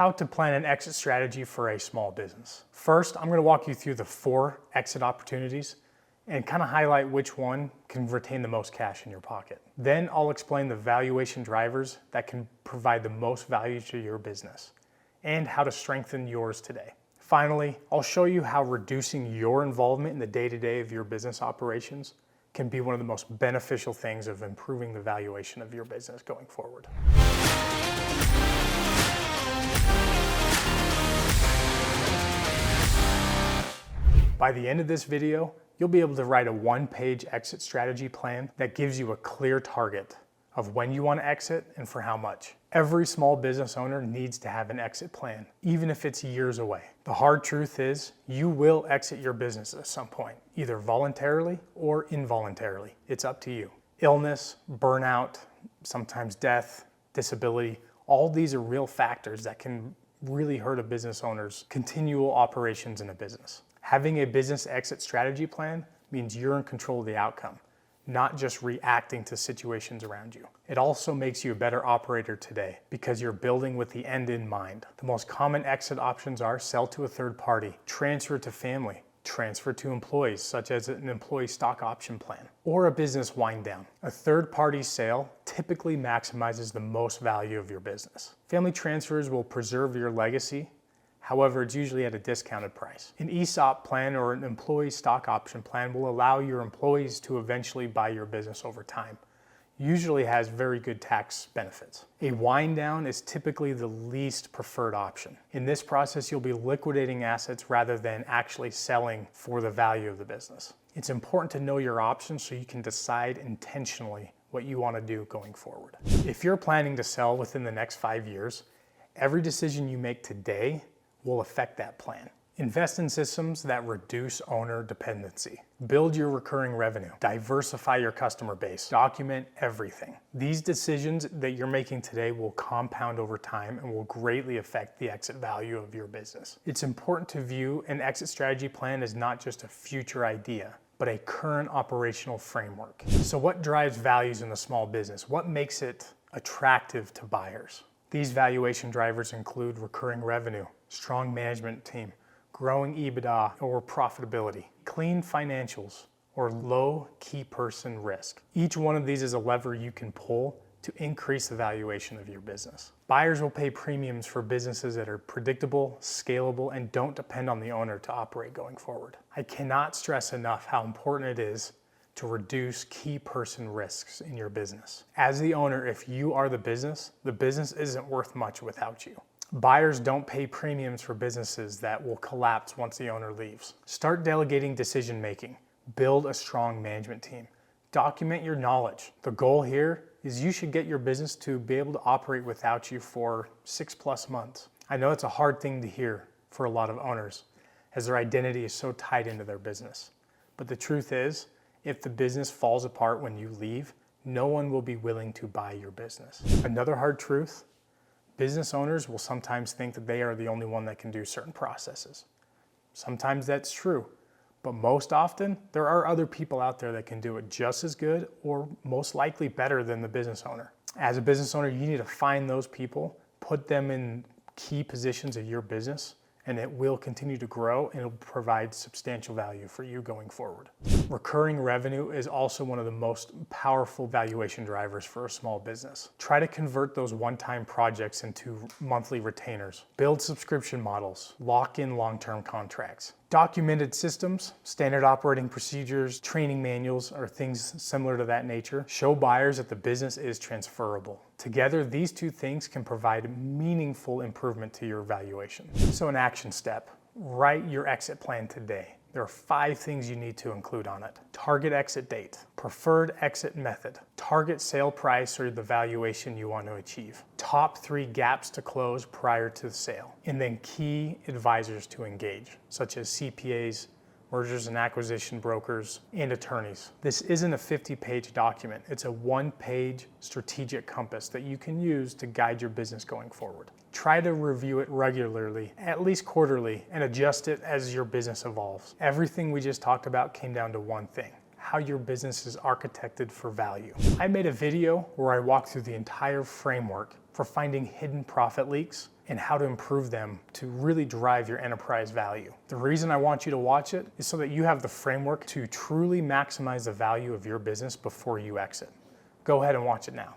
how to plan an exit strategy for a small business. First, I'm going to walk you through the 4 exit opportunities and kind of highlight which one can retain the most cash in your pocket. Then I'll explain the valuation drivers that can provide the most value to your business and how to strengthen yours today. Finally, I'll show you how reducing your involvement in the day-to-day of your business operations can be one of the most beneficial things of improving the valuation of your business going forward. By the end of this video, you'll be able to write a 1-page exit strategy plan that gives you a clear target of when you want to exit and for how much. Every small business owner needs to have an exit plan, even if it's years away. The hard truth is you will exit your business at some point, either voluntarily or involuntarily. It's up to you. Illness, burnout, sometimes death, disability, all these are real factors that can really hurt a business owner's continual operations in a business. Having a business exit strategy plan means you're in control of the outcome, not just reacting to situations around you. It also makes you a better operator today because you're building with the end in mind. The most common exit options are sell to a third party, transfer to family, transfer to employees, such as an employee stock option plan, or a business wind down. A third party sale typically maximizes the most value of your business. Family transfers will preserve your legacy. However, it's usually at a discounted price. An ESOP plan or an employee stock option plan will allow your employees to eventually buy your business over time. Usually has very good tax benefits. A wind down is typically the least preferred option. In this process, you'll be liquidating assets rather than actually selling for the value of the business. It's important to know your options so you can decide intentionally what you want to do going forward. If you're planning to sell within the next 5 years, every decision you make today will affect that plan. Invest in systems that reduce owner dependency. Build your recurring revenue. Diversify your customer base. Document everything. These decisions that you're making today will compound over time and will greatly affect the exit value of your business. It's important to view an exit strategy plan as not just a future idea, but a current operational framework. So what drives values in a small business? What makes it attractive to buyers? These valuation drivers include recurring revenue, strong management team, growing EBITDA or profitability, clean financials, or low key person risk. Each one of these is a lever you can pull to increase the valuation of your business. Buyers will pay premiums for businesses that are predictable, scalable, and don't depend on the owner to operate going forward. I cannot stress enough how important it is to reduce key person risks in your business. As the owner, if you are the business isn't worth much without you. Buyers don't pay premiums for businesses that will collapse once the owner leaves. Start delegating decision making. Build a strong management team. Document your knowledge. The goal here is you should get your business to be able to operate without you for 6+ months. I know it's a hard thing to hear for a lot of owners as their identity is so tied into their business. But the truth is, if the business falls apart when you leave, no one will be willing to buy your business. Another hard truth, business owners will sometimes think that they are the only one that can do certain processes. Sometimes that's true, but most often there are other people out there that can do it just as good or most likely better than the business owner. As a business owner, you need to find those people, put them in key positions of your business, and it will continue to grow and it'll provide substantial value for you going forward. Recurring revenue is also one of the most powerful valuation drivers for a small business. Try to convert those one-time projects into monthly retainers. Build subscription models. Lock in long-term contracts. Documented systems, standard operating procedures, training manuals, or things similar to that nature show buyers that the business is transferable. Together, these two things can provide meaningful improvement to your valuation. So an action step, write your exit plan today. There are 5 things you need to include on it. Target exit date, preferred exit method, target sale price or the valuation you want to achieve, top 3 gaps to close prior to the sale, and then key advisors to engage, such as CPAs, mergers and acquisition brokers, and attorneys. This isn't a 50-page document. It's a 1-page strategic compass that you can use to guide your business going forward. Try to review it regularly, at least quarterly, and adjust it as your business evolves. Everything we just talked about came down to one thing: how your business is architected for value. I made a video where I walk through the entire framework for finding hidden profit leaks and how to improve them to really drive your enterprise value. The reason I want you to watch it is so that you have the framework to truly maximize the value of your business before you exit. Go ahead and watch it now.